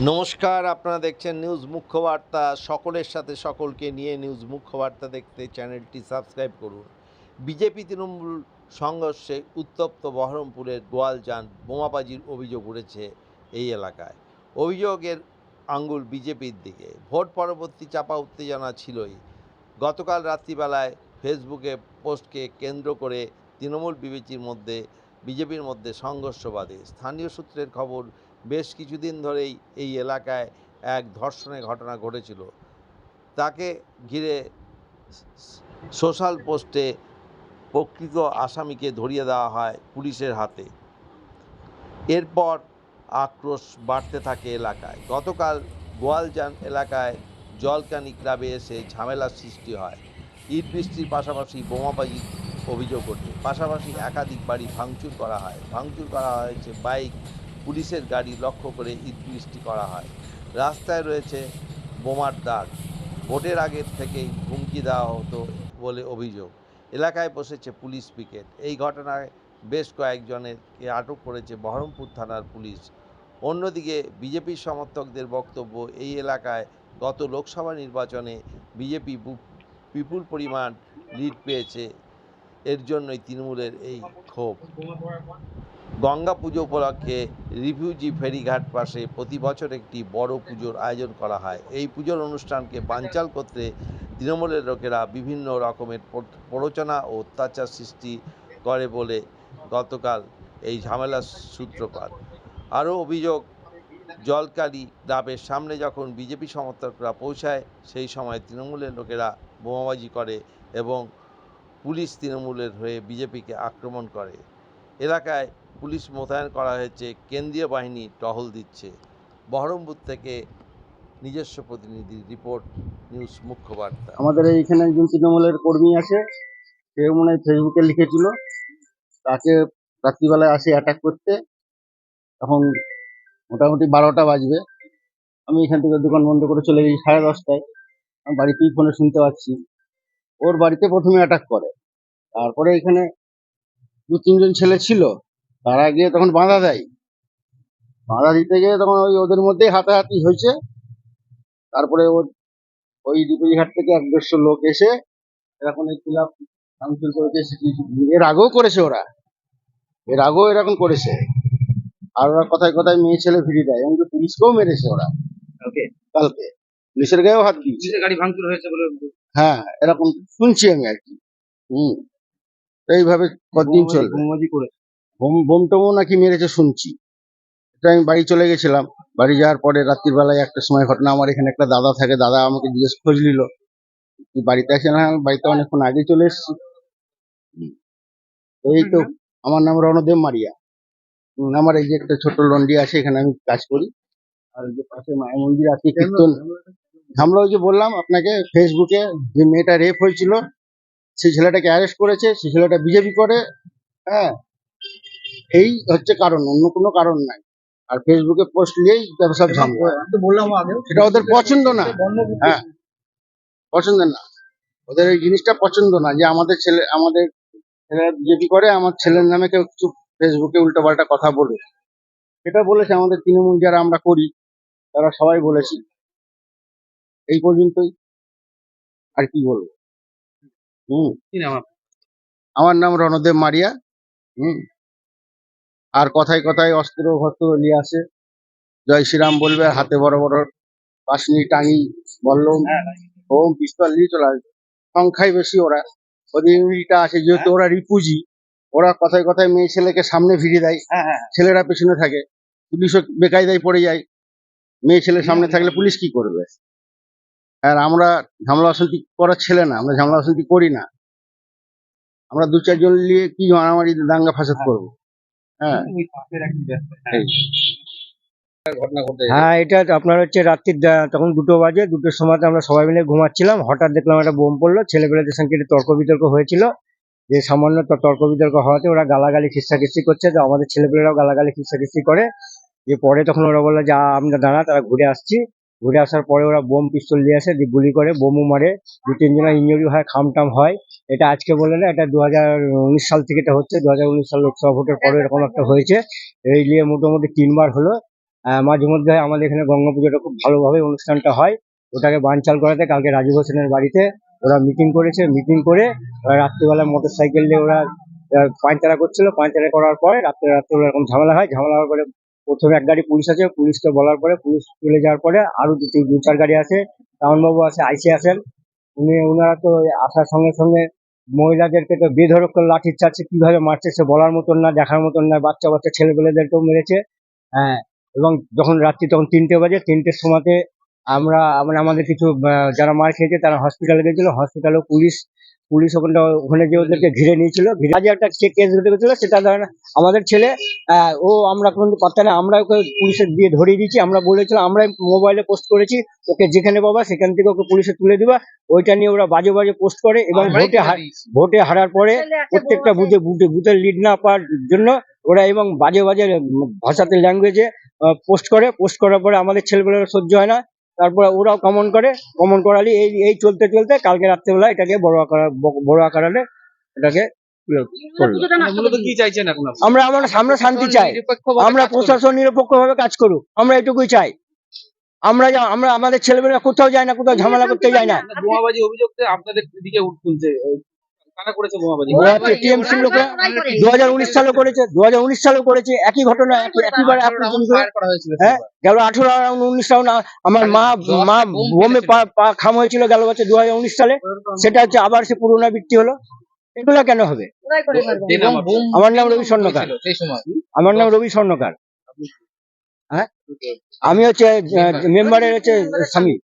নমস্কার, আপনারা দেখছেন নিউজ মুখ্য বার্তা। সকলের সাথে সকলকে নিয়ে নিউজ মুখ্য বার্তা দেখতে চ্যানেলটি সাবস্ক্রাইব করুন। বিজেপি তৃণমূল সংঘর্ষে উত্তপ্ত বহরমপুরের গোয়ালজান বোমাবাজির অভিযোগ উঠেছে এই এলাকায়। অভিযোগের আঙ্গুল বিজেপির দিকে। ভোট পরবর্তী চাপা উত্তেজনা ছিলই। গতকাল রাত্রিবেলায় ফেসবুকে পোস্টকে কেন্দ্র করে তৃণমূল বিজেপির মধ্যে সংঘর্ষ বাধে। স্থানীয় সূত্রের খবর, বেশ কিছুদিন ধরেই এই এলাকায় এক ধর্ষণের ঘটনা ঘটেছিল। তাকে ঘিরে সোশ্যাল পোস্টে প্রকৃত আসামিকে ধরিয়ে দেওয়া হয় পুলিশের হাতে। এরপর আক্রোশ বাড়তে থাকে এলাকায়। গতকাল গোয়ালজান এলাকায় জলকানি ক্লাবে এসে ঝামেলার সৃষ্টি হয়। ইট বৃষ্টির পাশাপাশি বোমাবাজির অভিযোগ ওঠে। পাশাপাশি একাধিক বাড়ি ভাঙচুর করা হয়েছে বাইক, পুলিশের গাড়ি লক্ষ্য করে ইট বৃষ্টি করা হয়। রাস্তায় রয়েছে বোমার দাগ। ভোটের আগের থেকেই হুমকি দেওয়া হতো বলে অভিযোগ। এলাকায় বসেছে পুলিশ পিকেট। এই ঘটনায় বেশ কয়েকজনকে আটক করেছে বহরমপুর থানার পুলিশ। অন্যদিকে বিজেপির সমর্থকদের বক্তব্য, এই এলাকায় গত লোকসভা নির্বাচনে বিজেপি বিপুল পরিমাণ লিড পেয়েছে, এর জন্যই তৃণমূলের এই ক্ষোভ। গঙ্গা পুজো উপলক্ষে রিফিউজি ফেরিঘাট পাশে প্রতি বছর একটি বড় পুজোর আয়োজন করা হয়। এই পুজোর অনুষ্ঠানকে বানচাল করতে তৃণমূলের লোকেরা বিভিন্ন রকমের প্ররোচনা ও অত্যাচার সৃষ্টি করে বলে গতকাল এই ঝামেলার সূত্রপাত। আরও অভিযোগ, জলকালি ক্লাবের সামনে যখন বিজেপি সমর্থকরা পৌঁছায়, সেই সময় তৃণমূলের লোকেরা বোমাবাজি করে এবং পুলিশ তৃণমূলের হয়ে বিজেপিকে আক্রমণ করে। এলাকায় পুলিশ মোতায়েন করা হয়েছে, কেন্দ্রীয় বাহিনী টহল দিচ্ছে। বহরমপুর থেকে নিজস্ব প্রতিনিধি রিপোর্ট, নিউজ মুখ্য বার্তা। আমাদের এইখানে একজন তৃণমূলের কর্মী আছে, সে মনে হয় ফেসবুকে লিখেছিল, তাকে রাত্রিবেলায় আসে অ্যাটাক করতে। তখন মোটামুটি 12টা বাজবে। আমি এখান থেকে দোকান বন্ধ করে চলে গেছি 10:30টায়। আমি বাড়িতেই ফোনে শুনতে পাচ্ছি। ওর বাড়িতে প্রথমে অ্যাটাক করে, তারপরে এখানে 2-3 জন ছেলে ছিল, তারা গিয়ে তখন বাধা দেয়। বাধা দিতে গিয়ে তখন ওদের মধ্যেই হাতাহাতি হয়েছে। তারপরে ওই ডিপুরিঘাট থেকে 1-150 লোক এসে এরকম এই ক্লাব ভাঙচুর করেছে। এর আগেও করেছে, এর আগেও এরকম করেছে। আর ওরা কথায় কথায় মেয়ে ছেলে ফিরিয়ে দেয়, এমনকি পুলিশকেও মেরেছে ওরা কালকে। পুলিশের গায়েও হাত দিয়েছে, গাড়ি ভাঙচুর হয়েছে বলে। হ্যাঁ এরকম শুনছি আমি আর কি। এইভাবে কতদিন চলবে? বোম টোমও নাকি মেরেছে শুনছি। এটা আমি বাড়ি চলে গেছিলাম। বাড়ি যাওয়ার পরে রাত্রির বেলায় একটা সময় ঘটনা, আমার এখানে একটা দাদা থাকে, দাদা আমাকে জিজ্ঞেস খোঁজ নিল, তুই বাড়িতে আসে না? আমি বাড়িতে অনেকক্ষণ আগে চলে এসেছি। এই তো, আমার নাম রণদেব মারিয়া। আমার এই যে একটা ছোট লন্ডি আছে, এখানে আমি কাজ করি। আর যে পাশে মায়ের মন্দির আছে, কীর্তন। ঝামেলা ওই যে বললাম আপনাকে, ফেসবুকে যে মেয়েটা রেপ হয়েছিল, সেই ছেলেটাকে অ্যারেস্ট করেছে। সেই ছেলেটা বিজেপি করে। হ্যাঁ, এই হচ্ছে কারণ, অন্য কোনো কারণ নাই। আর ফেসবুকে পোস্ট নিয়েই সব ঝামেলা। বললাম আগে, সেটা ওদের পছন্দ না। হ্যাঁ, পছন্দ না ওদের, এই জিনিসটা পছন্দ না যে আমাদের ছেলেরা বিজেপি করে, আমার ছেলের নামে কেউ কিছু ফেসবুকে উল্টোপাল্টা কথা বলে। সেটা বলেছে আমাদের তৃণমূল যারা আমরা করি, তারা সবাই বলেছি। এই পর্যন্তই, আর কি বলবো। আমার নাম রণদেব মারিয়া। আর কথায় কথায় অস্ত্র ভস্ত্র নিয়ে আসে, জয় শ্রীরাম বলবে, আর হাতে বড় বড় পাশনি টাঙি বললম হোম পিস্তল নিয়ে চলে আসবে। সংখ্যায় বেশি ওরা, ওদের ইউনিটটা আছে, যেহেতু ওরা রিফিউজি। ওরা কথায় কথায় মেয়ে ছেলেকে সামনে ভিড়ে দেয়, ছেলেরা পেছনে থাকে, পুলিশও বেকায়দায় পড়ে যায়। মেয়ে ছেলে সামনে থাকলে পুলিশ কি করবে? আর আমরা ঝামেলা অশান্তি করার ছেলে না, আমরা ঝামেলা অশান্তি করি না। আমরা 2-4 জন নিয়ে কি মারামারি দাঙ্গা ফাসাদ করবো? হ্যাঁ, হ্যাঁ, এটা আপনার হচ্ছে রাত্রির তখন 2টো বাজে। 2টোর সময় আমরা সবাই মিলে ঘুমাচ্ছিলাম, হঠাৎ দেখলাম একটা বোম পড়লো। ছেলেপেলেদের সঙ্গে একটু তর্ক বিতর্ক হয়েছিল, যে সামান্য তর্ক বিতর্ক হওয়াতে ওরা গালাগালি খিস্তাখিস্তি করছে, যে আমাদের ছেলেপেলেরাও গালাগালি খিস্তাখিস্তি করে। যে পরে তখন ওরা বললো যে আমরা দাঁড়া, তারা ঘুরে আসছি। ঘুরে আসার পরে ওরা বোম পিস্তল নিয়ে আসে, দিয়ে গুলি করে, বোমও মারে। 2-3 জনের ইঞ্জুরি হয়, খামটাম হয়। এটা আজকে বলে না, এটা 2019 সাল থেকে এটা হচ্ছে। 2019 সাল লোকসভা ভোটের পরে এরকম একটা হয়েছে। এই নিয়ে মোটামুটি 3বার হলো। মাঝে মধ্যে আমাদের এখানে গঙ্গা পুজোটা খুব ভালোভাবে অনুষ্ঠানটা হয়। ওটাকে বানচাল করাতে কালকে রাজীব হোসেনের বাড়িতে ওরা মিটিং করেছে, মিটিং করে ওরা রাত্রিবেলা মোটর সাইকেল নিয়ে ওরা পায়তারা করছিল, পায়তারা করার পরে রাত্রে এরকম ঝামেলা হয়, ঝামেলা হওয়ার পরে প্রথমে এক গাড়ি পুলিশ আছে, পুলিশকে বলার পরে পুলিশ চলে যাওয়ার পরে আরো দু চার গাড়ি আছে, টাউনবাবু আছে, আইসি আছেন, ওনারা তো আসার সঙ্গে সঙ্গে মহিলাদেরকে তো বেধড়ক করে লাঠির চার্জে কিভাবে মারছে সে বলার মতন না, দেখার মতন না। বাচ্চা বাচ্চা ছেলেপেলেদেরকেও মেরেছে। হ্যাঁ, এবং যখন রাত্রি তখন 3টে বাজে, 3টের সময়তে আমরা মানে আমাদের কিছু যারা মার খেয়েছে তারা হসপিটালে গেছিল, হসপিটালেও পুলিশ ওখানে যে ওদেরকে ঘিরে নিয়েছিল, ঘিরে আজ একটা কেস ঘটে গেছিল, সেটা ধরেন আমাদের ছেলে ও আমরা কোনো পাত্তা না, আমরা ওকে পুলিশের দিয়ে ধরিয়ে দিয়েছি। আমরা বলেছিলাম, আমরা মোবাইলে পোস্ট করেছি, ওকে যেখানে পাবা সেখান থেকে ওকে পুলিশে তুলে দিবা। ওইটা নিয়ে ওরা বাজে বাজে পোস্ট করে এবং ভোটে হারার পরে প্রত্যেকটা বুথের লিড না পাওয়ার জন্য ওরা এবং বাজে বাজে ভাষাতে ল্যাঙ্গুয়েজে পোস্ট করার পরে আমাদের ছেলেপেলেরা সহ্য হয় না, তারপরে ওরাও কমন করালি এই চলতে কালকে রাত্রেবেলা এটাকে বড় আকারে এটাকে মূলত কি চাইছেন এখন আপনি? আমরা শান্তি চাই, আমরা প্রশাসন নিরপেক্ষভাবে কাজ করুক, আমরা এটুকুই চাই। আমরা আমাদের ছেলেমেয়েরা কোথাও যায় না, কোথাও ঝামেলা করতে যায় না। বোমাবাজি অভিযোগতে আপনাদের দিকে তুলছে, কারা করেছে বোমাবাজি? টিএমসি লোকরা 2019 সালে করেছে, 2019 সালে করেছে একই ঘটনা, একইবার হ্যাঁ, গেল 18 আর 19 রাউন্ড আমার মা বোমে পা খাম হয়েছিল গেল বছর 2019 সালে, সেটা হচ্ছে আবার সে পুনরাবৃত্তি হলো। এগুলা কেন হবে? আমার নাম রবি স্বর্ণকার। আমার নাম রবি স্বর্ণকার। হ্যাঁ, আমি হচ্ছে মেম্বারের হচ্ছে স্বামী।